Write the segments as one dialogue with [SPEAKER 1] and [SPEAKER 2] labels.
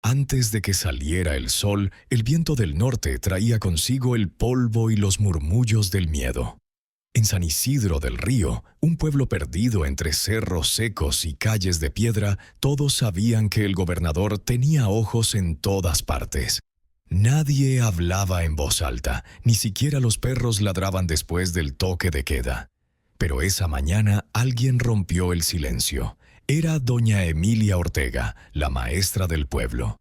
[SPEAKER 1] Antes de que saliera el sol, el viento del norte traía consigo el polvo y los murmullos del miedo. En San Isidro del Río, un pueblo perdido entre cerros secos y calles de piedra, todos sabían que el gobernador tenía ojos en todas partes. Nadie hablaba en voz alta, ni siquiera los perros ladraban después del toque de queda. Pero esa mañana alguien rompió el silencio. Era doña Emilia Ortega, la maestra del pueblo.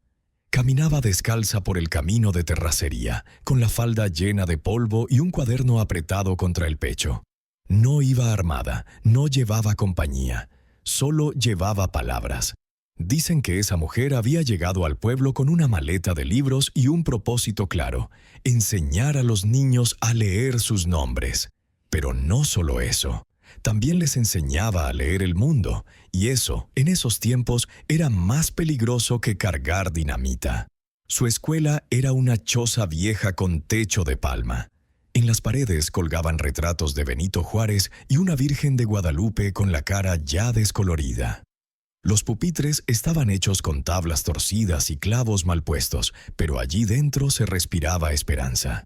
[SPEAKER 1] Caminaba descalza por el camino de terracería, con la falda llena de polvo y un cuaderno apretado contra el pecho. No iba armada, no llevaba compañía, solo llevaba palabras. Dicen que esa mujer había llegado al pueblo con una maleta de libros y un propósito claro: enseñar a los niños a leer sus nombres. Pero no solo eso. También les enseñaba a leer el mundo, y eso, en esos tiempos, era más peligroso que cargar dinamita. Su escuela era una choza vieja con techo de palma. En las paredes colgaban retratos de Benito Juárez y una Virgen de Guadalupe con la cara ya descolorida. Los pupitres estaban hechos con tablas torcidas y clavos mal puestos, pero allí dentro se respiraba esperanza.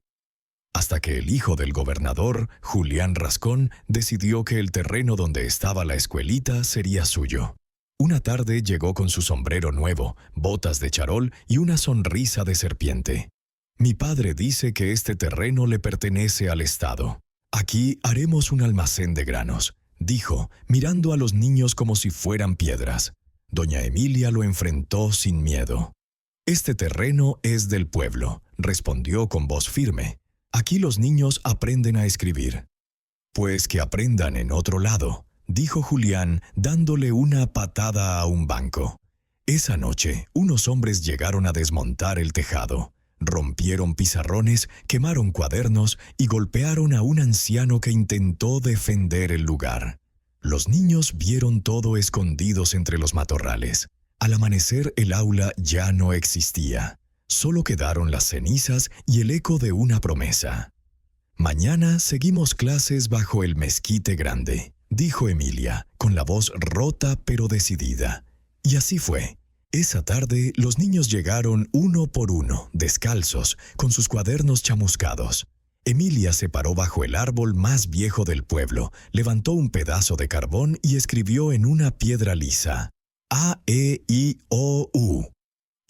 [SPEAKER 1] Hasta que el hijo del gobernador, Julián Rascón, decidió que el terreno donde estaba la escuelita sería suyo. Una tarde llegó con su sombrero nuevo, botas de charol y una sonrisa de serpiente. «Mi padre dice que este terreno le pertenece al Estado. Aquí haremos un almacén de granos», dijo, mirando a los niños como si fueran piedras. Doña Emilia lo enfrentó sin miedo. «Este terreno es del pueblo», respondió con voz firme. «Aquí los niños aprenden a escribir». «Pues que aprendan en otro lado», dijo Julián, dándole una patada a un banco. Esa noche, unos hombres llegaron a desmontar el tejado. Rompieron pizarrones, quemaron cuadernos y golpearon a un anciano que intentó defender el lugar. Los niños vieron todo escondidos entre los matorrales. Al amanecer, el aula ya no existía. Solo quedaron las cenizas y el eco de una promesa. «Mañana seguimos clases bajo el mezquite grande», dijo Emilia, con la voz rota pero decidida. Y así fue. Esa tarde los niños llegaron uno por uno, descalzos, con sus cuadernos chamuscados. Emilia se paró bajo el árbol más viejo del pueblo, levantó un pedazo de carbón y escribió en una piedra lisa: A-E-I-O-U.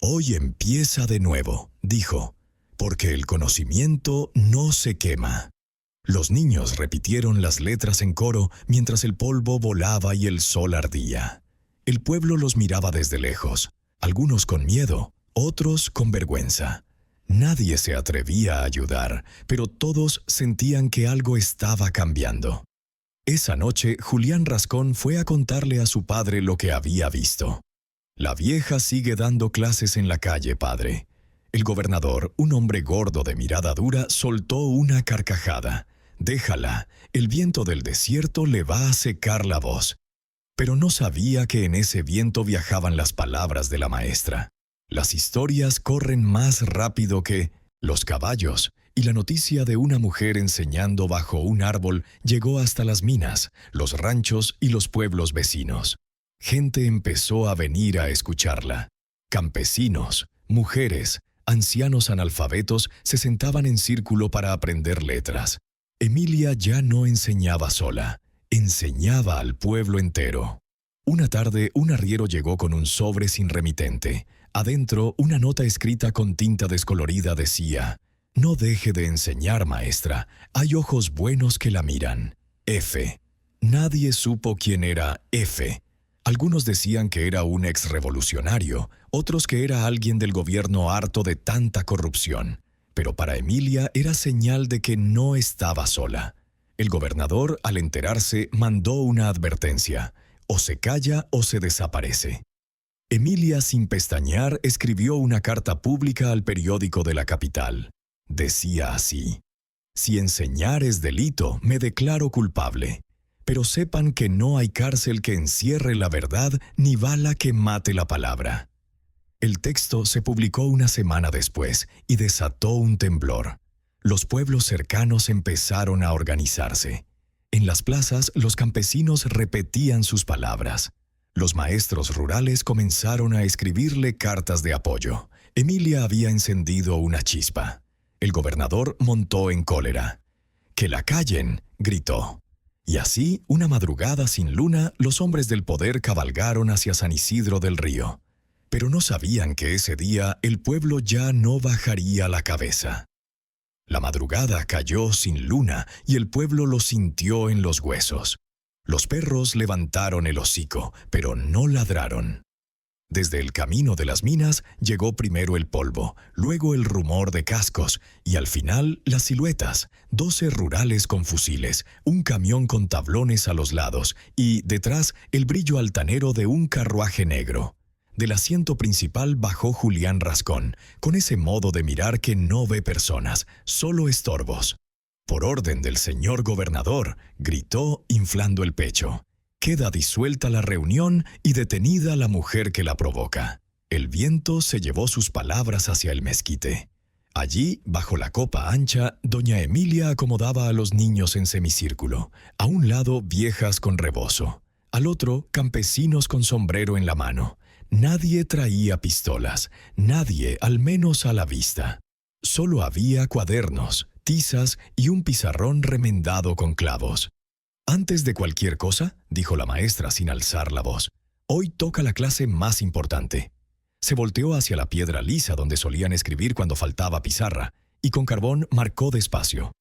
[SPEAKER 1] «Hoy empieza de nuevo», dijo, «porque el conocimiento no se quema». Los niños repitieron las letras en coro mientras el polvo volaba y el sol ardía. El pueblo los miraba desde lejos, algunos con miedo, otros con vergüenza. Nadie se atrevía a ayudar, pero todos sentían que algo estaba cambiando. Esa noche, Julián Rascón fue a contarle a su padre lo que había visto. «La vieja sigue dando clases en la calle, padre». El gobernador, un hombre gordo de mirada dura, soltó una carcajada. «Déjala, el viento del desierto le va a secar la voz». Pero no sabía que en ese viento viajaban las palabras de la maestra. Las historias corren más rápido que los caballos, y la noticia de una mujer enseñando bajo un árbol llegó hasta las minas, los ranchos y los pueblos vecinos. Gente empezó a venir a escucharla. Campesinos, mujeres, ancianos analfabetos se sentaban en círculo para aprender letras. Emilia ya no enseñaba sola, enseñaba al pueblo entero. Una tarde, un arriero llegó con un sobre sin remitente. Adentro, una nota escrita con tinta descolorida decía: «No deje de enseñar, maestra. Hay ojos buenos que la miran. F». Nadie supo quién era F. Algunos decían que era un exrevolucionario, otros que era alguien del gobierno harto de tanta corrupción. Pero para Emilia era señal de que no estaba sola. El gobernador, al enterarse, mandó una advertencia: o se calla o se desaparece. Emilia, sin pestañear, escribió una carta pública al periódico de la capital. Decía así: «Si enseñar es delito, me declaro culpable. Pero sepan que no hay cárcel que encierre la verdad ni bala que mate la palabra». El texto se publicó una semana después y desató un temblor. Los pueblos cercanos empezaron a organizarse. En las plazas, los campesinos repetían sus palabras: Los maestros rurales comenzaron a escribirle cartas de apoyo. Emilia había encendido una chispa. El gobernador montó en cólera. «¡Que la callen!», gritó. Y así, una madrugada sin luna, los hombres del poder cabalgaron hacia San Isidro del Río. Pero no sabían que ese día el pueblo ya no bajaría la cabeza. La madrugada cayó sin luna y el pueblo lo sintió en los huesos. Los perros levantaron el hocico, pero no ladraron. Desde el camino de las minas llegó primero el polvo, luego el rumor de cascos y al final las siluetas, 12 rurales con fusiles, un camión con tablones a los lados y, detrás, el brillo altanero de un carruaje negro. Del asiento principal bajó Julián Rascón, con ese modo de mirar que no ve personas, solo estorbos. «Por orden del señor gobernador», gritó inflando el pecho. «Queda disuelta la reunión y detenida la mujer que la provoca». El viento se llevó sus palabras hacia el mezquite. Allí, bajo la copa ancha, doña Emilia acomodaba a los niños en semicírculo. A un lado, viejas con rebozo. Al otro, campesinos con sombrero en la mano. Nadie traía pistolas, nadie, al menos a la vista. Solo había cuadernos, tizas y un pizarrón remendado con clavos. «Antes de cualquier cosa», dijo la maestra sin alzar la voz, «hoy toca la clase más importante». Se volteó hacia la piedra lisa donde solían escribir cuando faltaba pizarra, y con carbón marcó despacio.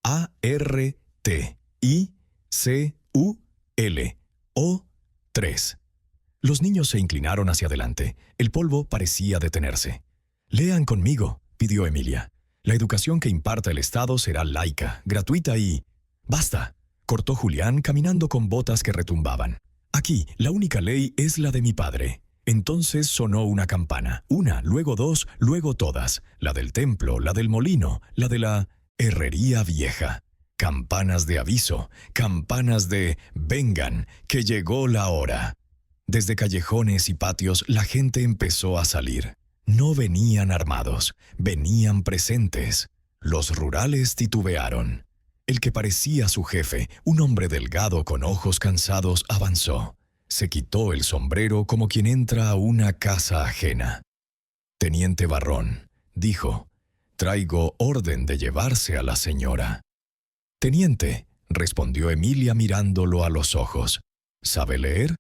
[SPEAKER 1] A-R-T-I-C-U-L-O-3. Los niños se inclinaron hacia adelante. El polvo parecía detenerse. «Lean conmigo», pidió Emilia. «La educación que imparta el Estado será laica, gratuita y...» «Basta», cortó Julián caminando con botas que retumbaban. «Aquí, la única ley es la de mi padre». Entonces sonó una campana. Una, luego dos, luego todas. La del templo, la del molino, la de la herrería vieja. Campanas de aviso, campanas de «vengan, que llegó la hora». Desde callejones y patios la gente empezó a salir. No venían armados, venían presentes. Los rurales titubearon. El que parecía su jefe, un hombre delgado con ojos cansados, avanzó. Se quitó el sombrero como quien entra a una casa ajena. «Teniente Barrón», dijo, «traigo orden de llevarse a la señora». «Teniente», respondió Emilia mirándolo a los ojos, «¿sabe leer?».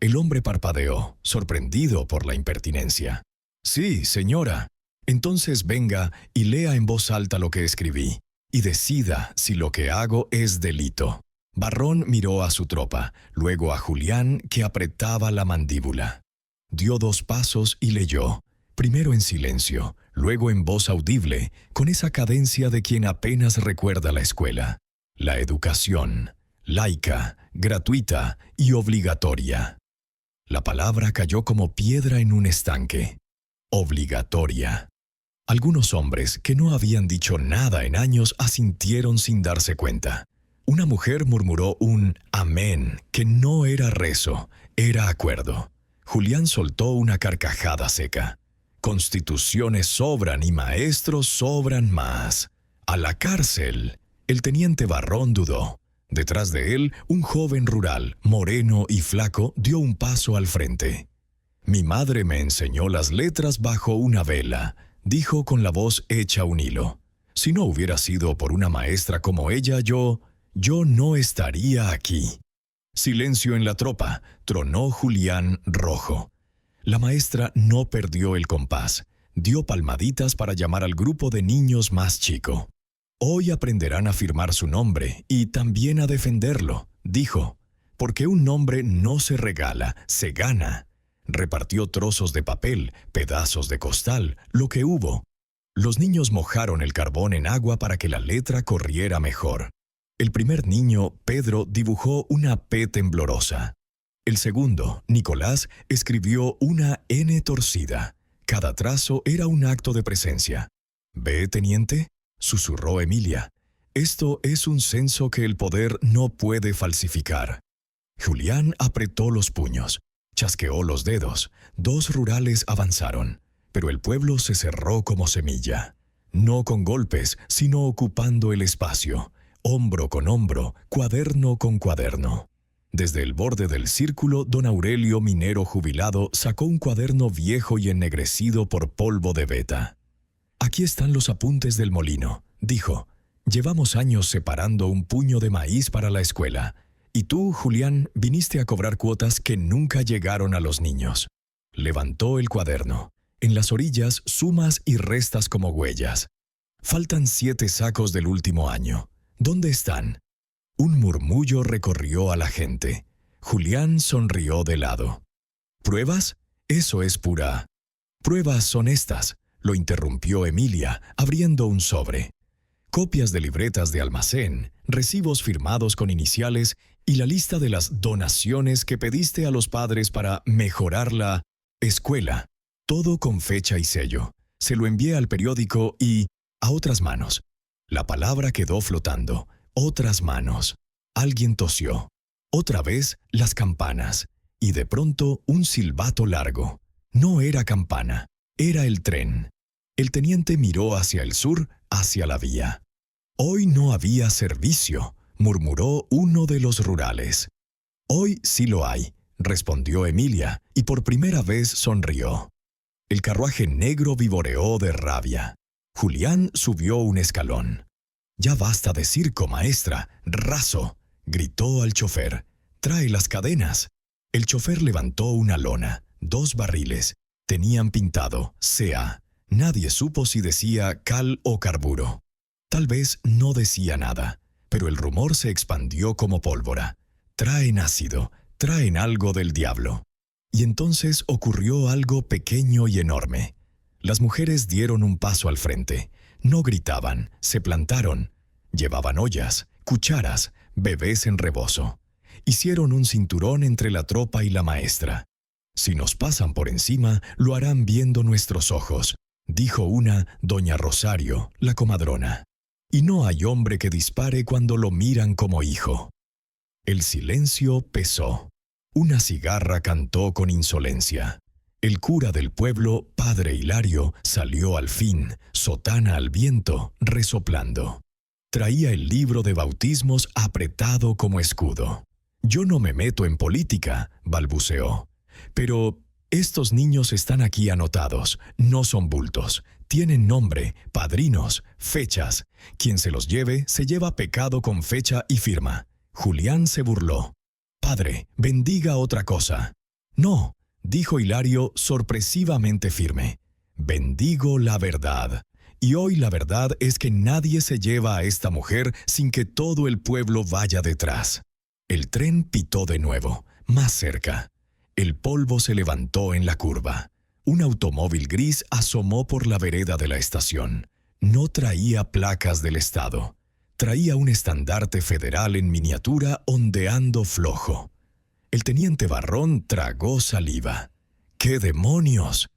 [SPEAKER 1] El hombre parpadeó, sorprendido por la impertinencia. «Sí, señora». «Entonces venga y lea en voz alta lo que escribí, y decida si lo que hago es delito». Barrón miró a su tropa, luego a Julián, que apretaba la mandíbula. Dio 2 pasos y leyó, primero en silencio, luego en voz audible, con esa cadencia de quien apenas recuerda la escuela. «La educación, laica, gratuita y obligatoria». La palabra cayó como piedra en un estanque. Obligatoria. Algunos hombres, que no habían dicho nada en años, asintieron sin darse cuenta. Una mujer murmuró un «amén», que no era rezo, era acuerdo. Julián soltó una carcajada seca. «Constituciones sobran y maestros sobran más. ¡A la cárcel!». El teniente Barrón dudó. Detrás de él, un joven rural, moreno y flaco, dio un paso al frente. «Mi madre me enseñó las letras bajo una vela», dijo con la voz hecha un hilo. «Si no hubiera sido por una maestra como ella, yo no estaría aquí». «Silencio en la tropa», tronó Julián rojo. La maestra no perdió el compás. Dio palmaditas para llamar al grupo de niños más chico. «Hoy aprenderán a firmar su nombre y también a defenderlo», dijo, «porque un nombre no se regala, se gana». Repartió trozos de papel, pedazos de costal, lo que hubo. Los niños mojaron el carbón en agua para que la letra corriera mejor. El primer niño, Pedro, dibujó una P temblorosa. El segundo, Nicolás, escribió una N torcida. Cada trazo era un acto de presencia. «¿Ve, teniente?», susurró Emilia. «Esto es un censo que el poder no puede falsificar». Julián apretó los puños, chasqueó los dedos. 2 rurales avanzaron, pero el pueblo se cerró como semilla. No con golpes, sino ocupando el espacio. Hombro con hombro, cuaderno con cuaderno. Desde el borde del círculo, don Aurelio, minero jubilado, sacó un cuaderno viejo y ennegrecido por polvo de veta. «Aquí están los apuntes del molino», dijo. «Llevamos años separando un puño de maíz para la escuela. Y tú, Julián, viniste a cobrar cuotas que nunca llegaron a los niños». Levantó el cuaderno. En las orillas, sumas y restas como huellas. «Faltan 7 sacos del último año. ¿Dónde están?» Un murmullo recorrió a la gente. Julián sonrió de lado. «¿Pruebas? Eso es pura». «Pruebas son estas», lo interrumpió Emilia, abriendo un sobre. «Copias de libretas de almacén, recibos firmados con iniciales y la lista de las donaciones que pediste a los padres para mejorar la escuela. Todo con fecha y sello. Se lo envié al periódico y a otras manos». La palabra quedó flotando. Otras manos. Alguien tosió. Otra vez las campanas. Y de pronto un silbato largo. No era campana, era el tren. El teniente miró hacia el sur, hacia la vía. «Hoy no había servicio», murmuró uno de los rurales. «Hoy sí lo hay», respondió Emilia, y por primera vez sonrió. El carruaje negro vivoreó de rabia. Julián subió un escalón. «Ya basta de circo, maestra, raso», gritó al chofer. «Trae las cadenas». El chofer levantó una lona, 2 barriles. Tenían pintado CA. Nadie supo si decía cal o carburo. Tal vez no decía nada, pero el rumor se expandió como pólvora. «Traen ácido, traen algo del diablo». Y entonces ocurrió algo pequeño y enorme. Las mujeres dieron un paso al frente. No gritaban, se plantaron. Llevaban ollas, cucharas, bebés en rebozo. Hicieron un cinturón entre la tropa y la maestra. «Si nos pasan por encima, lo harán viendo nuestros ojos», dijo una doña Rosario, la comadrona. «Y no hay hombre que dispare cuando lo miran como hijo». El silencio pesó. Una cigarra cantó con insolencia. El cura del pueblo, padre Hilario, salió al fin, sotana al viento, resoplando. Traía el libro de bautismos apretado como escudo. «Yo no me meto en política», balbuceó. «Pero estos niños están aquí anotados, no son bultos. Tienen nombre, padrinos, fechas. Quien se los lleve, se lleva pecado con fecha y firma». Julián se burló. «Padre, bendiga otra cosa». «No», dijo Hilario sorpresivamente firme. «Bendigo la verdad. Y hoy la verdad es que nadie se lleva a esta mujer sin que todo el pueblo vaya detrás». El tren pitó de nuevo, más cerca. El polvo se levantó en la curva. Un automóvil gris asomó por la vereda de la estación. No traía placas del Estado. Traía un estandarte federal en miniatura ondeando flojo. El teniente Barrón tragó saliva. «¡Qué demonios!».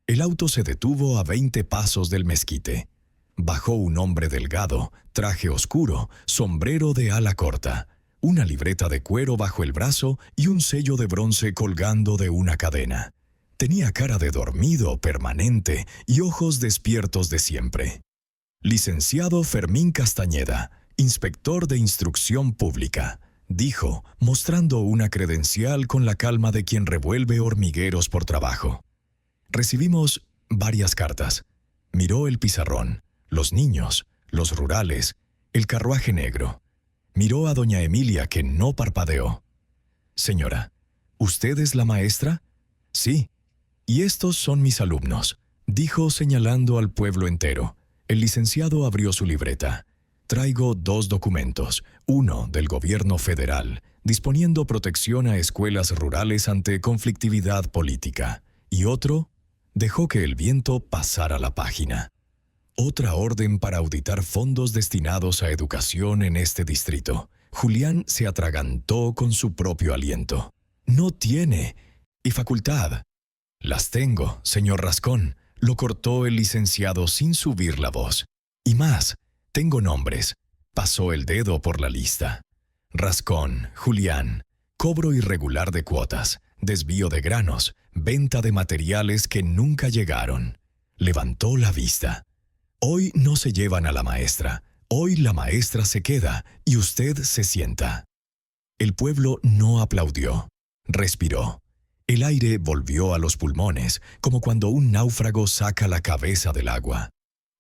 [SPEAKER 1] El auto se detuvo a 20 pasos del mezquite. Bajó un hombre delgado, traje oscuro, sombrero de ala corta, una libreta de cuero bajo el brazo y un sello de bronce colgando de una cadena. Tenía cara de dormido permanente y ojos despiertos de siempre. «Licenciado Fermín Castañeda, inspector de instrucción pública», dijo, mostrando una credencial con la calma de quien revuelve hormigueros por trabajo. «Recibimos varias cartas». Miró el pizarrón, los niños, los rurales, el carruaje negro. Miró a doña Emilia, que no parpadeó. «Señora, ¿usted es la maestra?». «Sí». «Y estos son mis alumnos», dijo señalando al pueblo entero. El licenciado abrió su libreta. «Traigo 2 documentos, uno del gobierno federal, disponiendo protección a escuelas rurales ante conflictividad política, y otro». Dejó que el viento pasara la página. «Otra orden para auditar fondos destinados a educación en este distrito». Julián se atragantó con su propio aliento. «No tiene. Y facultad». «Las tengo, señor Rascón», lo cortó el licenciado sin subir la voz. «Y más, tengo nombres». Pasó el dedo por la lista. «Rascón, Julián, cobro irregular de cuotas, desvío de granos, venta de materiales que nunca llegaron». Levantó la vista. «Hoy no se llevan a la maestra. Hoy la maestra se queda y usted se sienta». El pueblo no aplaudió. Respiró. El aire volvió a los pulmones, como cuando un náufrago saca la cabeza del agua.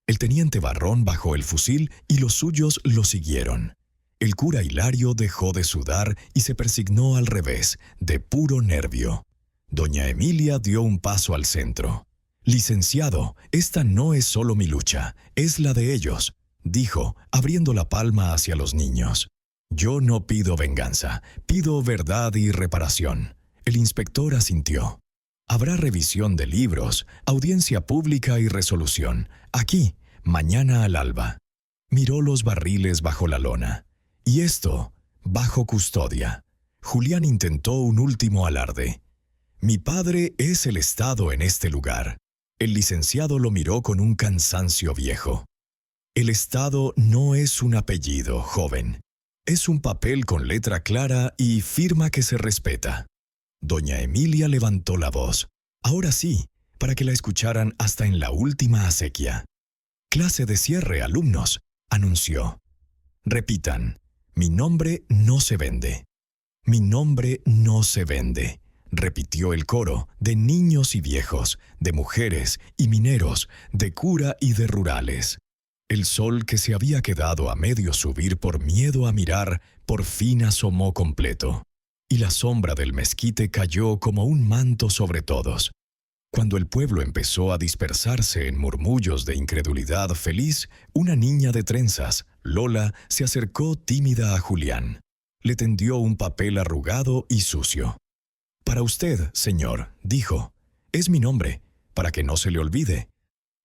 [SPEAKER 1] El teniente Barrón bajó el fusil y los suyos lo siguieron. El cura Hilario dejó de sudar y se persignó al revés, de puro nervio. Doña Emilia dio un paso al centro. «Licenciado, esta no es solo mi lucha, es la de ellos», dijo, abriendo la palma hacia los niños. «Yo no pido venganza, pido verdad y reparación». El inspector asintió. «Habrá revisión de libros, audiencia pública y resolución. Aquí, mañana al alba». Miró los barriles bajo la lona. «Y esto, bajo custodia». Julián intentó un último alarde. «Mi padre es el Estado en este lugar». El licenciado lo miró con un cansancio viejo. «El Estado no es un apellido, joven. Es un papel con letra clara y firma que se respeta». Doña Emilia levantó la voz. Ahora sí, para que la escucharan hasta en la última acequia. «Clase de cierre, alumnos», anunció. «Repitan, mi nombre no se vende». «Mi nombre no se vende», repitió el coro, de niños y viejos, de mujeres y mineros, de cura y de rurales. El sol que se había quedado a medio subir por miedo a mirar, por fin asomó completo, y la sombra del mezquite cayó como un manto sobre todos. Cuando el pueblo empezó a dispersarse en murmullos de incredulidad feliz, una niña de trenzas, Lola, se acercó tímida a Julián. Le tendió un papel arrugado y sucio. «Para usted, señor», dijo. «Es mi nombre, para que no se le olvide».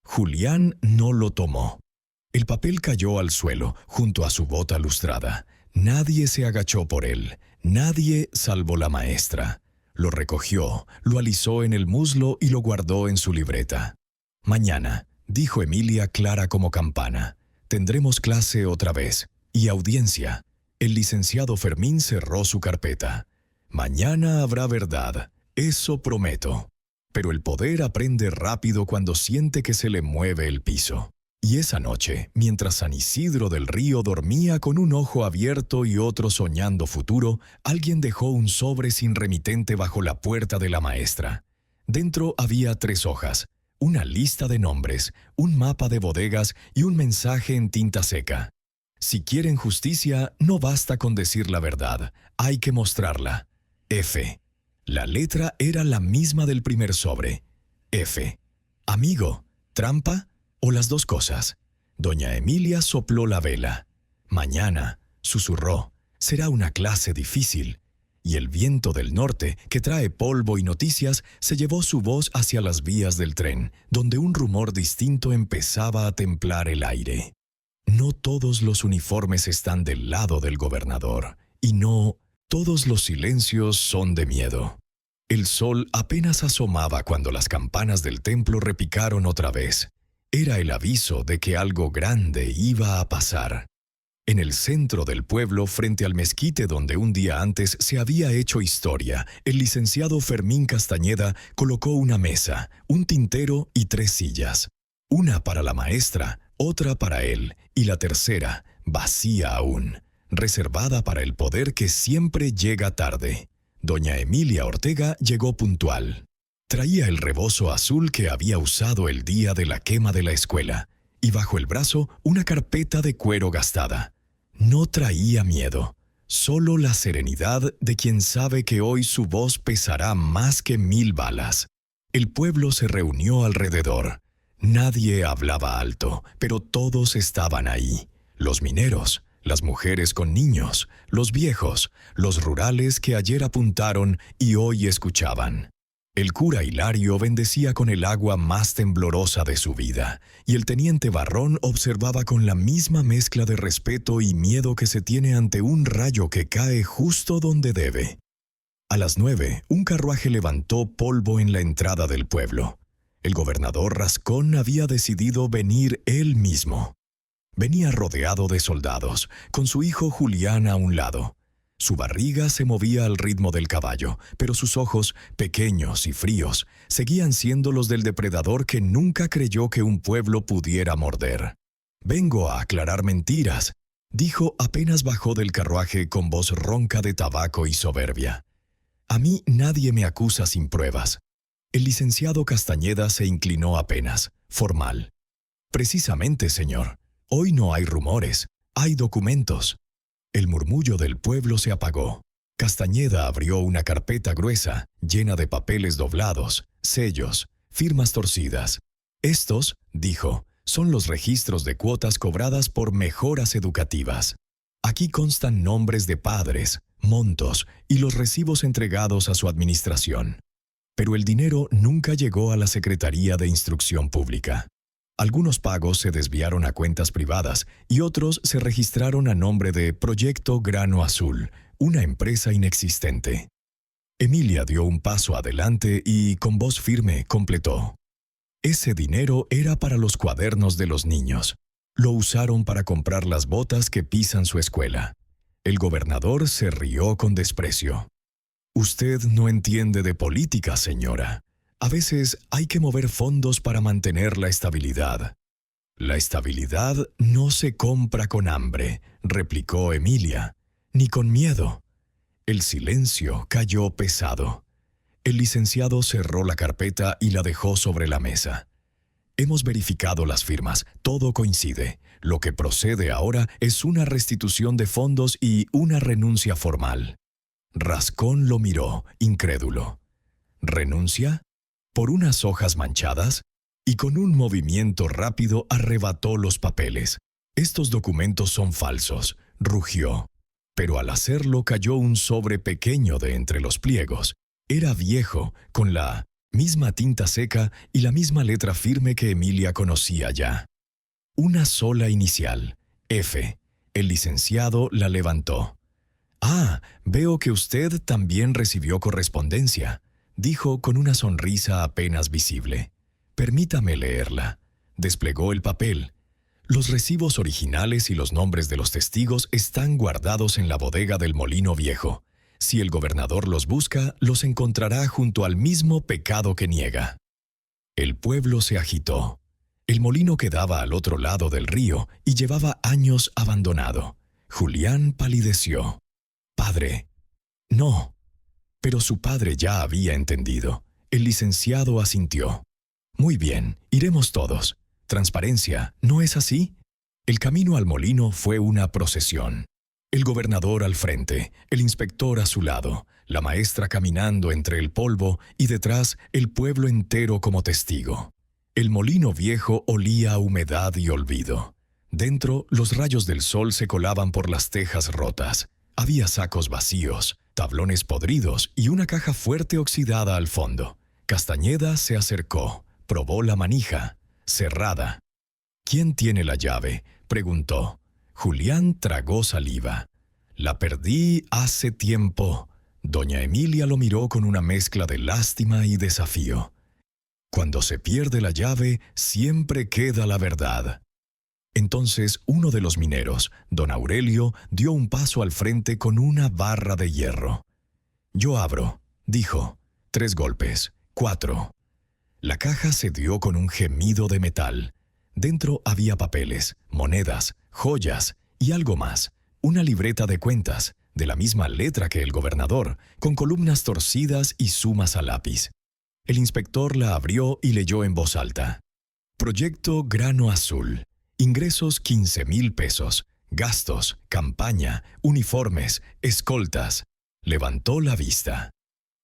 [SPEAKER 1] Julián no lo tomó. El papel cayó al suelo, junto a su bota lustrada. Nadie se agachó por él, nadie salvo la maestra. Lo recogió, lo alisó en el muslo y lo guardó en su libreta. «Mañana», dijo Emilia clara como campana, «tendremos clase otra vez, y audiencia». El licenciado Fermín cerró su carpeta. «Mañana habrá verdad, eso prometo». Pero el poder aprende rápido cuando siente que se le mueve el piso. Y esa noche, mientras San Isidro del Río dormía con un ojo abierto y otro soñando futuro, alguien dejó un sobre sin remitente bajo la puerta de la maestra. Dentro había 3 hojas, una lista de nombres, un mapa de bodegas y un mensaje en tinta seca. Si quieren justicia, no basta con decir la verdad, hay que mostrarla. F. La letra era la misma del primer sobre. F. ¿Amigo? ¿Trampa? ¿O las dos cosas? Doña Emilia sopló la vela. «Mañana», susurró, «será una clase difícil». Y el viento del norte, que trae polvo y noticias, se llevó su voz hacia las vías del tren, donde un rumor distinto empezaba a templar el aire. No todos los uniformes están del lado del gobernador, y no todos los silencios son de miedo. El sol apenas asomaba cuando las campanas del templo repicaron otra vez. Era el aviso de que algo grande iba a pasar. En el centro del pueblo, frente al mezquite donde un día antes se había hecho historia, el licenciado Fermín Castañeda colocó una mesa, un tintero y 3 sillas. Una para la maestra, otra para él, y la tercera, vacía aún, reservada para el poder que siempre llega tarde. Doña Emilia Ortega llegó puntual. Traía el rebozo azul que había usado el día de la quema de la escuela, y bajo el brazo una carpeta de cuero gastada. No traía miedo, solo la serenidad de quien sabe que hoy su voz pesará más que 1000 balas. El pueblo se reunió alrededor. Nadie hablaba alto, pero todos estaban ahí. Los mineros, las mujeres con niños, los viejos, los rurales que ayer apuntaron y hoy escuchaban. El cura Hilario bendecía con el agua más temblorosa de su vida, y el teniente Barrón observaba con la misma mezcla de respeto y miedo que se tiene ante un rayo que cae justo donde debe. A las 9, un carruaje levantó polvo en la entrada del pueblo. El gobernador Rascón había decidido venir él mismo. Venía rodeado de soldados, con su hijo Julián a un lado. Su barriga se movía al ritmo del caballo, pero sus ojos, pequeños y fríos, seguían siendo los del depredador que nunca creyó que un pueblo pudiera morder. «Vengo a aclarar mentiras», dijo apenas bajó del carruaje con voz ronca de tabaco y soberbia. A mí nadie me acusa sin pruebas. El licenciado Castañeda se inclinó apenas, formal. Precisamente, señor. Hoy no hay rumores, hay documentos. El murmullo del pueblo se apagó. Castañeda abrió una carpeta gruesa, llena de papeles doblados, sellos, firmas torcidas. Estos, dijo, son los registros de cuotas cobradas por mejoras educativas. Aquí constan nombres de padres, montos y los recibos entregados a su administración. Pero el dinero nunca llegó a la Secretaría de Instrucción Pública. Algunos pagos se desviaron a cuentas privadas y otros se registraron a nombre de Proyecto Grano Azul, una empresa inexistente. Emilia dio un paso adelante y, con voz firme, completó. Ese dinero era para los cuadernos de los niños. Lo usaron para comprar las botas que pisan su escuela. El gobernador se rió con desprecio. Usted no entiende de política, señora. A veces hay que mover fondos para mantener la estabilidad. La estabilidad no se compra con hambre, replicó Emilia, ni con miedo. El silencio cayó pesado. El licenciado cerró la carpeta y la dejó sobre la mesa. Hemos verificado las firmas, todo coincide. Lo que procede ahora es una restitución de fondos y una renuncia formal. Rascón lo miró, incrédulo. ¿Renuncia? ¿Por unas hojas manchadas? Y con un movimiento rápido arrebató los papeles. Estos documentos son falsos, rugió. Pero al hacerlo cayó un sobre pequeño de entre los pliegos. Era viejo, con la misma tinta seca y la misma letra firme que Emilia conocía ya. Una sola inicial, F. El licenciado la levantó. «Ah, veo que usted también recibió correspondencia», dijo con una sonrisa apenas visible. «Permítame leerla». Desplegó el papel. Los recibos originales y los nombres de los testigos están guardados en la bodega del Molino Viejo. Si el gobernador los busca, los encontrará junto al mismo pecado que niega. El pueblo se agitó. El molino quedaba al otro lado del río y llevaba años abandonado. Julián palideció. «Padre». «No». Pero su padre ya había entendido. El licenciado asintió. «Muy bien, iremos todos. Transparencia, ¿no es así?» El camino al molino fue una procesión. El gobernador al frente, el inspector a su lado, la maestra caminando entre el polvo y detrás el pueblo entero como testigo. El molino viejo olía a humedad y olvido. Dentro, los rayos del sol se colaban por las tejas rotas. Había sacos vacíos, tablones podridos y una caja fuerte oxidada al fondo. Castañeda se acercó, probó la manija, cerrada. «¿Quién tiene la llave?», preguntó. Julián tragó saliva. «La perdí hace tiempo». Doña Emilia lo miró con una mezcla de lástima y desafío. «Cuando se pierde la llave, siempre queda la verdad». Entonces uno de los mineros, don Aurelio, dio un paso al frente con una barra de hierro. «Yo abro», dijo. 3 golpes, 4. La caja se dio con un gemido de metal. Dentro había papeles, monedas, joyas y algo más. Una libreta de cuentas, de la misma letra que el gobernador, con columnas torcidas y sumas a lápiz. El inspector la abrió y leyó en voz alta. «Proyecto Grano Azul. Ingresos 15,000 pesos. Gastos, campaña, uniformes, escoltas». Levantó la vista.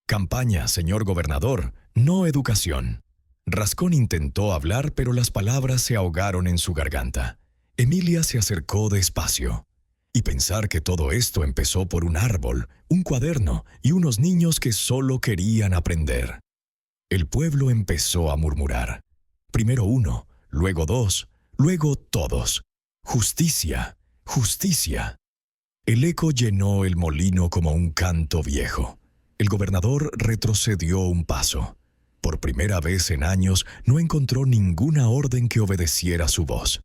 [SPEAKER 1] «Campaña, señor gobernador, no educación». Rascón intentó hablar, pero las palabras se ahogaron en su garganta. Emilia se acercó despacio. Y pensar que todo esto empezó por un árbol, un cuaderno y unos niños que solo querían aprender. El pueblo empezó a murmurar. Primero uno, luego 2, luego todos. «Justicia, justicia». El eco llenó el molino como un canto viejo. El gobernador retrocedió un paso. Por primera vez en años no encontró ninguna orden que obedeciera su voz.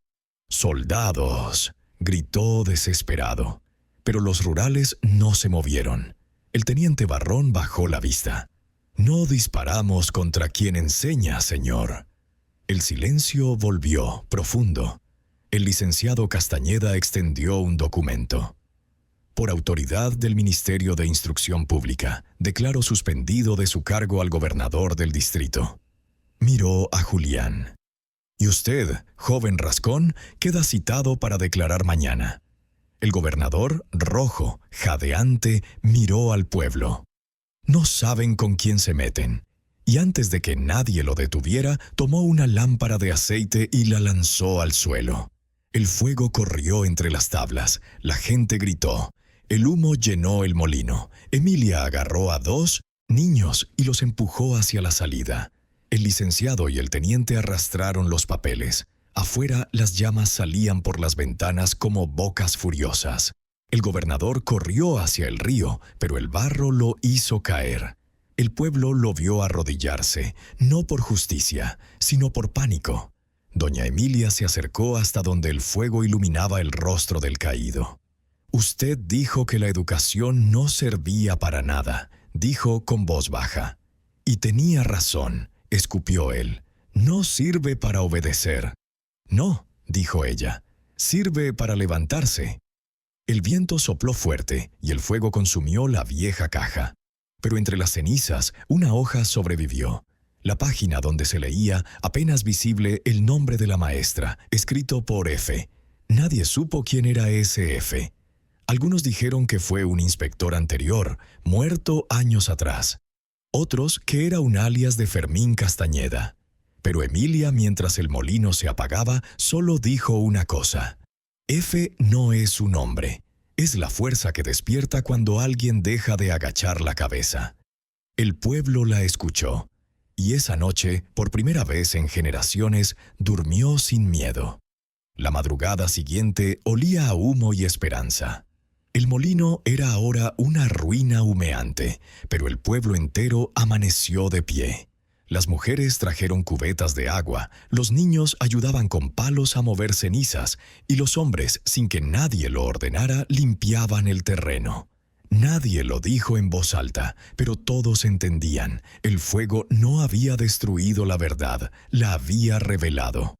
[SPEAKER 1] «¡Soldados!», gritó desesperado. Pero los rurales no se movieron. El teniente Barrón bajó la vista. «No disparamos contra quien enseña, señor». El silencio volvió, profundo. El licenciado Castañeda extendió un documento. Por autoridad del Ministerio de Instrucción Pública, declaro suspendido de su cargo al gobernador del distrito. Miró a Julián. Y usted, joven Rascón, queda citado para declarar mañana. El gobernador, rojo, jadeante, miró al pueblo. No saben con quién se meten. Y antes de que nadie lo detuviera, tomó una lámpara de aceite y la lanzó al suelo. El fuego corrió entre las tablas, la gente gritó. El humo llenó el molino. Emilia agarró a 2 niños y los empujó hacia la salida. El licenciado y el teniente arrastraron los papeles. Afuera las llamas salían por las ventanas como bocas furiosas. El gobernador corrió hacia el río, pero el barro lo hizo caer. El pueblo lo vio arrodillarse, no por justicia, sino por pánico. Doña Emilia se acercó hasta donde el fuego iluminaba el rostro del caído. «Usted dijo que la educación no servía para nada», dijo con voz baja. «Y tenía razón», escupió él. «No sirve para obedecer». «No», dijo ella, «sirve para levantarse». El viento sopló fuerte y el fuego consumió la vieja caja. Pero entre las cenizas, una hoja sobrevivió. La página donde se leía, apenas visible, el nombre de la maestra, escrito por F. Nadie supo quién era ese F. Algunos dijeron que fue un inspector anterior, muerto años atrás. Otros que era un alias de Fermín Castañeda. Pero Emilia, mientras el molino se apagaba, solo dijo una cosa. F no es un hombre. Es la fuerza que despierta cuando alguien deja de agachar la cabeza. El pueblo la escuchó. Y esa noche, por primera vez en generaciones, durmió sin miedo. La madrugada siguiente olía a humo y esperanza. El molino era ahora una ruina humeante, pero el pueblo entero amaneció de pie. Las mujeres trajeron cubetas de agua, los niños ayudaban con palos a mover cenizas, y los hombres, sin que nadie lo ordenara, limpiaban el terreno. Nadie lo dijo en voz alta, pero todos entendían. El fuego no había destruido la verdad, la había revelado.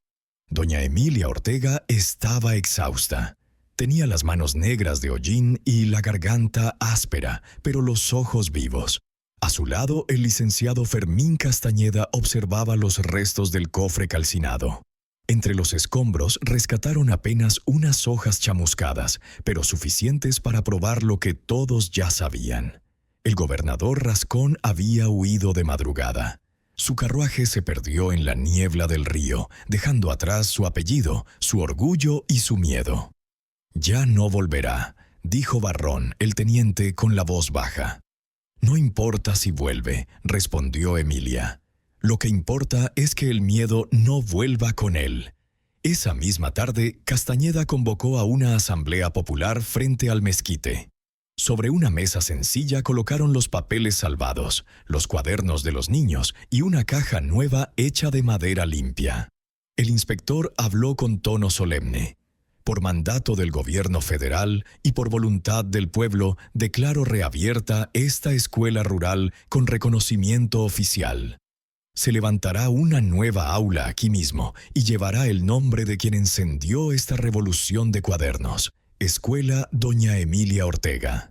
[SPEAKER 1] Doña Emilia Ortega estaba exhausta. Tenía las manos negras de hollín y la garganta áspera, pero los ojos vivos. A su lado, el licenciado Fermín Castañeda observaba los restos del cofre calcinado. Entre los escombros rescataron apenas unas hojas chamuscadas, pero suficientes para probar lo que todos ya sabían. El gobernador Rascón había huido de madrugada. Su carruaje se perdió en la niebla del río, dejando atrás su apellido, su orgullo y su miedo. «Ya no volverá», dijo Barrón, el teniente, con la voz baja. «No importa si vuelve», respondió Emilia. «Lo que importa es que el miedo no vuelva con él». Esa misma tarde, Castañeda convocó a una asamblea popular frente al mezquite. Sobre una mesa sencilla colocaron los papeles salvados, los cuadernos de los niños y una caja nueva hecha de madera limpia. El inspector habló con tono solemne. «Por mandato del gobierno federal y por voluntad del pueblo, declaro reabierta esta escuela rural con reconocimiento oficial. Se levantará una nueva aula aquí mismo y llevará el nombre de quien encendió esta revolución de cuadernos, Escuela Doña Emilia Ortega».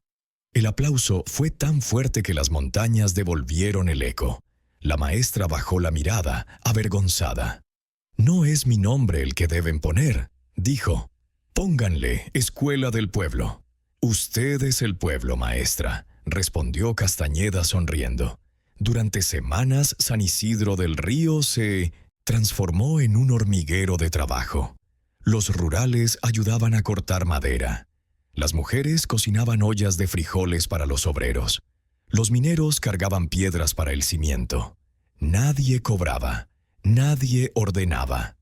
[SPEAKER 1] El aplauso fue tan fuerte que las montañas devolvieron el eco. La maestra bajó la mirada, avergonzada. «No es mi nombre el que deben poner», dijo. «Pónganle Escuela del Pueblo». «Usted es el pueblo, maestra», respondió Castañeda sonriendo. Durante semanas, San Isidro del Río se transformó en un hormiguero de trabajo. Los rurales ayudaban a cortar madera. Las mujeres cocinaban ollas de frijoles para los obreros. Los mineros cargaban piedras para el cimiento. Nadie cobraba, nadie ordenaba.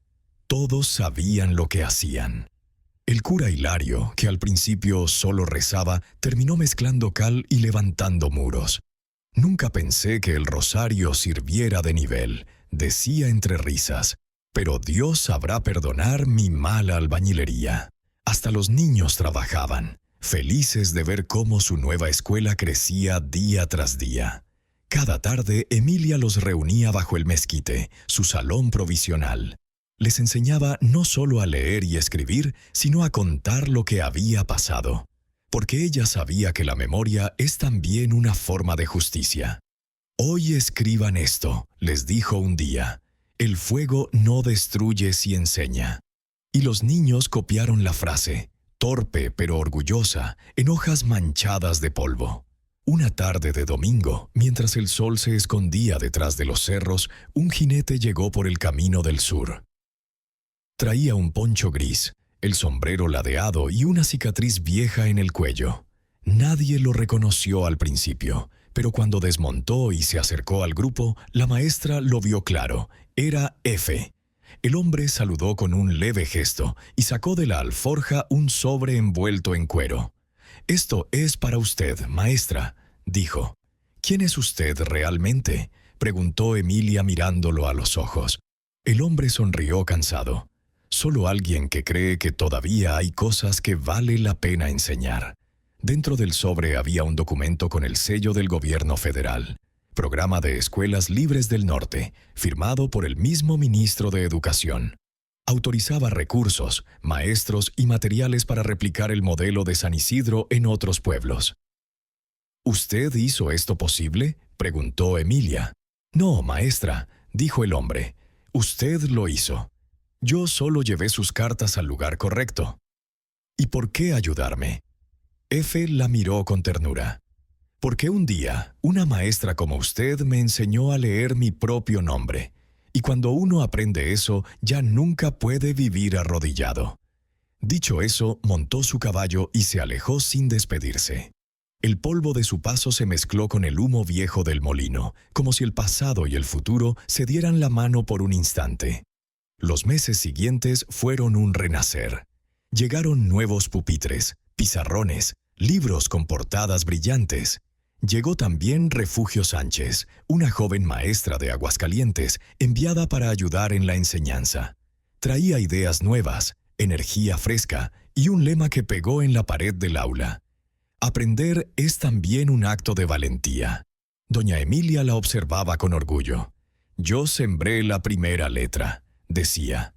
[SPEAKER 1] Todos sabían lo que hacían. El cura Hilario, que al principio solo rezaba, terminó mezclando cal y levantando muros. «Nunca pensé que el rosario sirviera de nivel», decía entre risas, «pero Dios sabrá perdonar mi mala albañilería». Hasta los niños trabajaban, felices de ver cómo su nueva escuela crecía día tras día. Cada tarde Emilia los reunía bajo el mezquite, su salón provisional. Les enseñaba no solo a leer y escribir, sino a contar lo que había pasado, porque ella sabía que la memoria es también una forma de justicia. «Hoy escriban esto», les dijo un día. «El fuego no destruye si enseña». Y los niños copiaron la frase, torpe pero orgullosa, en hojas manchadas de polvo. Una tarde de domingo, mientras el sol se escondía detrás de los cerros, un jinete llegó por el camino del sur. Traía un poncho gris, el sombrero ladeado y una cicatriz vieja en el cuello. Nadie lo reconoció al principio, pero cuando desmontó y se acercó al grupo, la maestra lo vio claro. Era F. El hombre saludó con un leve gesto y sacó de la alforja un sobre envuelto en cuero. «Esto es para usted, maestra», dijo. «¿Quién es usted realmente?», preguntó Emilia mirándolo a los ojos. El hombre sonrió cansado. «Solo alguien que cree que todavía hay cosas que vale la pena enseñar». Dentro del sobre había un documento con el sello del gobierno federal. Programa de Escuelas Libres del Norte, firmado por el mismo ministro de Educación. Autorizaba recursos, maestros y materiales para replicar el modelo de San Isidro en otros pueblos. «¿Usted hizo esto posible?», preguntó Emilia. «No, maestra», dijo el hombre. «Usted lo hizo. Yo solo llevé sus cartas al lugar correcto». «¿Y por qué ayudarme?». F la miró con ternura. «Porque un día, una maestra como usted me enseñó a leer mi propio nombre. Y cuando uno aprende eso, ya nunca puede vivir arrodillado». Dicho eso, montó su caballo y se alejó sin despedirse. El polvo de su paso se mezcló con el humo viejo del molino, como si el pasado y el futuro se dieran la mano por un instante. Los meses siguientes fueron un renacer. Llegaron nuevos pupitres, pizarrones, libros con portadas brillantes. Llegó también Refugio Sánchez, una joven maestra de Aguascalientes, enviada para ayudar en la enseñanza. Traía ideas nuevas, energía fresca y un lema que pegó en la pared del aula. «Aprender es también un acto de valentía». Doña Emilia la observaba con orgullo. «Yo sembré la primera letra», decía.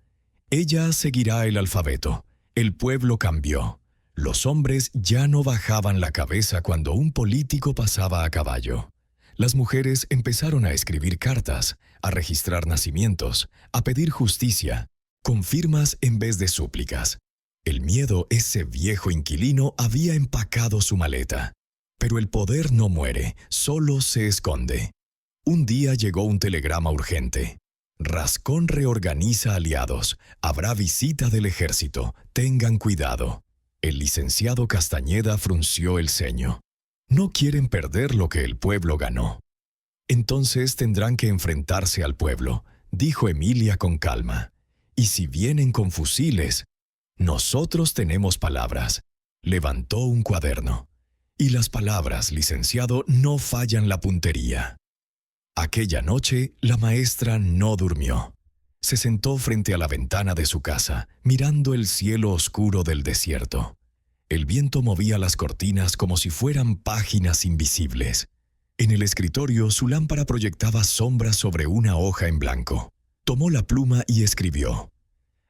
[SPEAKER 1] «Ella seguirá el alfabeto. El pueblo cambió». Los hombres ya no bajaban la cabeza cuando un político pasaba a caballo. Las mujeres empezaron a escribir cartas, a registrar nacimientos, a pedir justicia, con firmas en vez de súplicas. El miedo, ese viejo inquilino, había empacado su maleta. Pero el poder no muere, solo se esconde. Un día llegó un telegrama urgente. «Rascón reorganiza aliados. Habrá visita del ejército. Tengan cuidado». El licenciado Castañeda frunció el ceño. «No quieren perder lo que el pueblo ganó». «Entonces tendrán que enfrentarse al pueblo», dijo Emilia con calma. «Y si vienen con fusiles, nosotros tenemos palabras». Levantó un cuaderno. «Y las palabras, licenciado, no fallan la puntería». Aquella noche, la maestra no durmió. Se sentó frente a la ventana de su casa, mirando el cielo oscuro del desierto. El viento movía las cortinas como si fueran páginas invisibles. En el escritorio, su lámpara proyectaba sombras sobre una hoja en blanco. Tomó la pluma y escribió: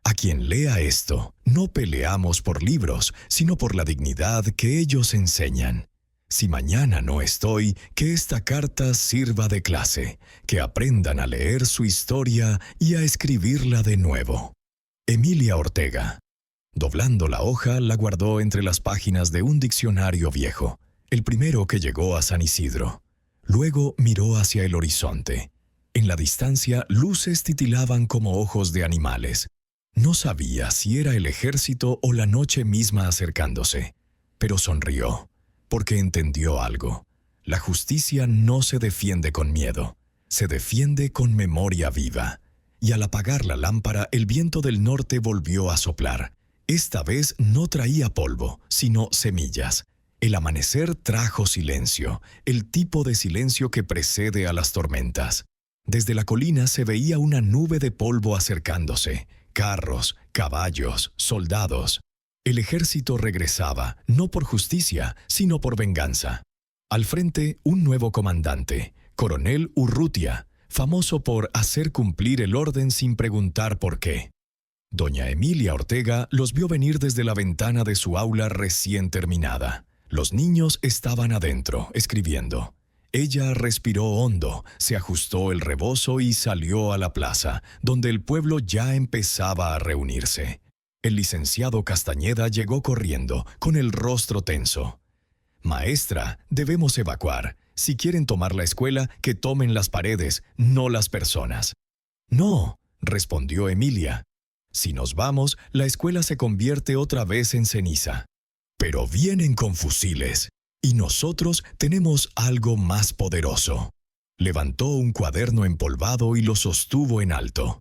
[SPEAKER 1] «A quien lea esto, no peleamos por libros, sino por la dignidad que ellos enseñan. Si mañana no estoy, que esta carta sirva de clase, que aprendan a leer su historia y a escribirla de nuevo». Emilia Ortega. Doblando la hoja, la guardó entre las páginas de un diccionario viejo, el primero que llegó a San Isidro. Luego miró hacia el horizonte. En la distancia, luces titilaban como ojos de animales. No sabía si era el ejército o la noche misma acercándose, pero sonrió, porque entendió algo. La justicia no se defiende con miedo, se defiende con memoria viva. Y al apagar la lámpara, el viento del norte volvió a soplar. Esta vez no traía polvo, sino semillas. El amanecer trajo silencio, el tipo de silencio que precede a las tormentas. Desde la colina se veía una nube de polvo acercándose, carros, caballos, soldados. El ejército regresaba, no por justicia, sino por venganza. Al frente, un nuevo comandante, Coronel Urrutia, famoso por hacer cumplir el orden sin preguntar por qué. Doña Emilia Ortega los vio venir desde la ventana de su aula recién terminada. Los niños estaban adentro, escribiendo. Ella respiró hondo, se ajustó el rebozo y salió a la plaza, donde el pueblo ya empezaba a reunirse. El licenciado Castañeda llegó corriendo, con el rostro tenso. «Maestra, debemos evacuar. Si quieren tomar la escuela, que tomen las paredes, no las personas». «No», respondió Emilia. «Si nos vamos, la escuela se convierte otra vez en ceniza. Pero vienen con fusiles, y nosotros tenemos algo más poderoso». Levantó un cuaderno empolvado y lo sostuvo en alto.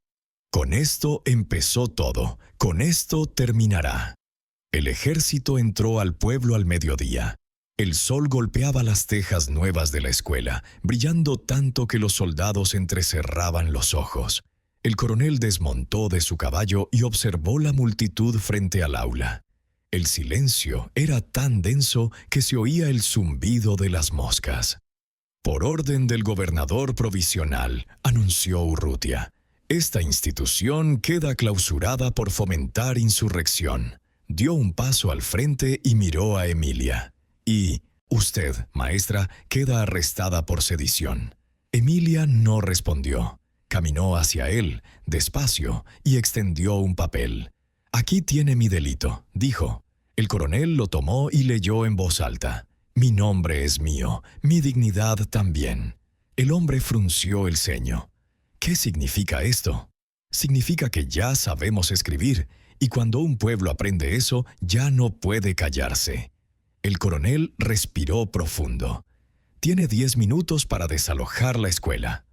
[SPEAKER 1] «Con esto empezó todo, con esto terminará». El ejército entró al pueblo al mediodía. El sol golpeaba las tejas nuevas de la escuela, brillando tanto que los soldados entrecerraban los ojos. El coronel desmontó de su caballo y observó la multitud frente al aula. El silencio era tan denso que se oía el zumbido de las moscas. «Por orden del gobernador provisional», anunció Urrutia, «esta institución queda clausurada por fomentar insurrección». Dio un paso al frente y miró a Emilia. «Y usted, maestra, queda arrestada por sedición». Emilia no respondió. Caminó hacia él, despacio, y extendió un papel. «Aquí tiene mi delito», dijo. El coronel lo tomó y leyó en voz alta. «Mi nombre es mío, mi dignidad también». El hombre frunció el ceño. «¿Qué significa esto?» «Significa que ya sabemos escribir, y cuando un pueblo aprende eso, ya no puede callarse». El coronel respiró profundo. «Tiene 10 minutos para desalojar la escuela».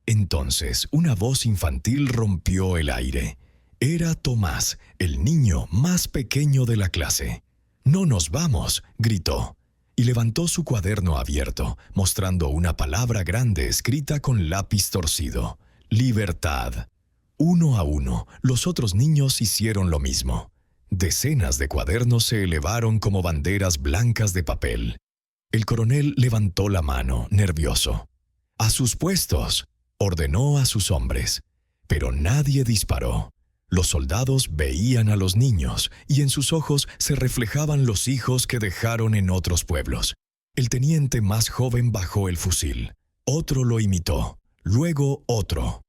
[SPEAKER 1] Entonces, una voz infantil rompió el aire. Era Tomás, el niño más pequeño de la clase. «¡No nos vamos!», gritó, y levantó su cuaderno abierto, mostrando una palabra grande escrita con lápiz torcido. «Libertad». Uno a uno, los otros niños hicieron lo mismo. Decenas de cuadernos se elevaron como banderas blancas de papel. El coronel levantó la mano, nervioso. «¡A sus puestos!», ordenó a sus hombres. Pero nadie disparó. Los soldados veían a los niños y en sus ojos se reflejaban los hijos que dejaron en otros pueblos. El teniente más joven bajó el fusil. Otro lo imitó, luego otro,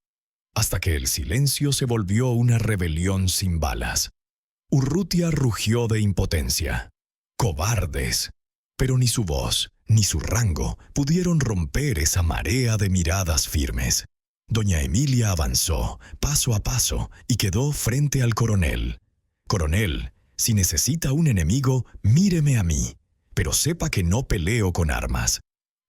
[SPEAKER 1] hasta que el silencio se volvió una rebelión sin balas. Urrutia rugió de impotencia. «¡Cobardes!». Pero ni su voz, ni su rango pudieron romper esa marea de miradas firmes. Doña Emilia avanzó, paso a paso, y quedó frente al coronel. «Coronel, si necesita un enemigo, míreme a mí, pero sepa que no peleo con armas».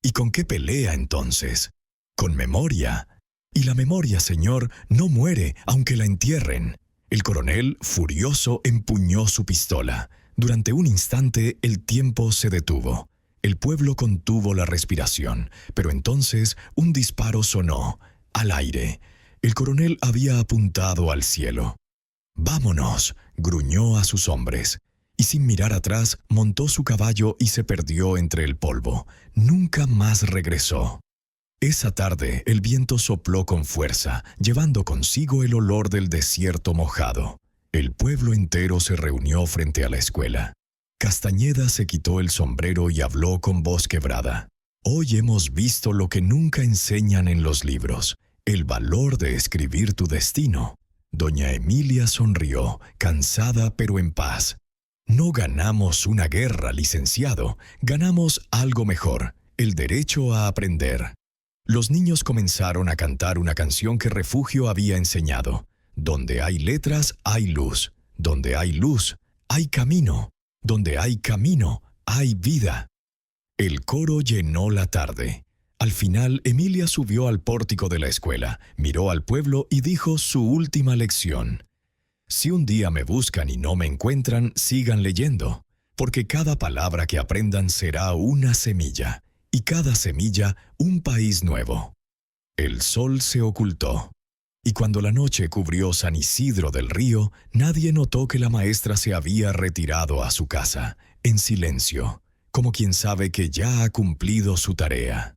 [SPEAKER 1] «¿Y con qué pelea entonces?». «Con memoria». «Y la memoria, señor, no muere, aunque la entierren». El coronel, furioso, empuñó su pistola. Durante un instante el tiempo se detuvo. El pueblo contuvo la respiración, pero entonces un disparo sonó, al aire. El coronel había apuntado al cielo. «¡Vámonos!», gruñó a sus hombres, y sin mirar atrás montó su caballo y se perdió entre el polvo. Nunca más regresó. Esa tarde el viento sopló con fuerza, llevando consigo el olor del desierto mojado. El pueblo entero se reunió frente a la escuela. Castañeda se quitó el sombrero y habló con voz quebrada. «Hoy hemos visto lo que nunca enseñan en los libros, el valor de escribir tu destino». Doña Emilia sonrió, cansada pero en paz. «No ganamos una guerra, licenciado, ganamos algo mejor, el derecho a aprender». Los niños comenzaron a cantar una canción que Refugio había enseñado. «Donde hay letras, hay luz. Donde hay luz, hay camino. Donde hay camino, hay vida». El coro llenó la tarde. Al final, Emilia subió al pórtico de la escuela, miró al pueblo y dijo su última lección. «Si un día me buscan y no me encuentran, sigan leyendo, porque cada palabra que aprendan será una semilla, y cada semilla un país nuevo». El sol se ocultó. Y cuando la noche cubrió San Isidro del Río, nadie notó que la maestra se había retirado a su casa, en silencio, como quien sabe que ya ha cumplido su tarea.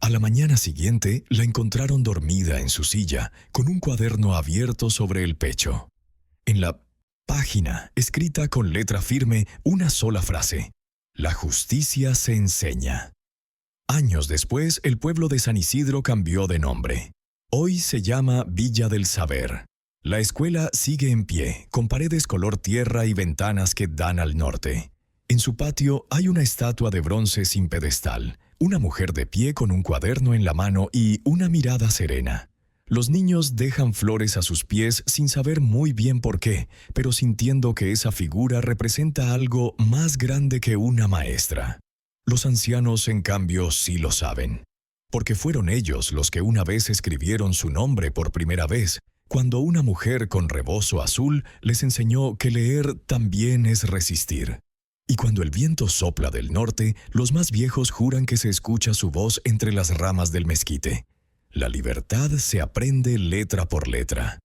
[SPEAKER 1] A la mañana siguiente la encontraron dormida en su silla, con un cuaderno abierto sobre el pecho. En la página, escrita con letra firme, una sola frase: la justicia se enseña. Años después, el pueblo de San Isidro cambió de nombre. Hoy se llama Villa del Saber. La escuela sigue en pie, con paredes color tierra y ventanas que dan al norte. En su patio hay una estatua de bronce sin pedestal, una mujer de pie con un cuaderno en la mano y una mirada serena. Los niños dejan flores a sus pies sin saber muy bien por qué, pero sintiendo que esa figura representa algo más grande que una maestra. Los ancianos, en cambio, sí lo saben, porque fueron ellos los que una vez escribieron su nombre por primera vez, cuando una mujer con rebozo azul les enseñó que leer también es resistir. Y cuando el viento sopla del norte, los más viejos juran que se escucha su voz entre las ramas del mezquite. La libertad se aprende letra por letra.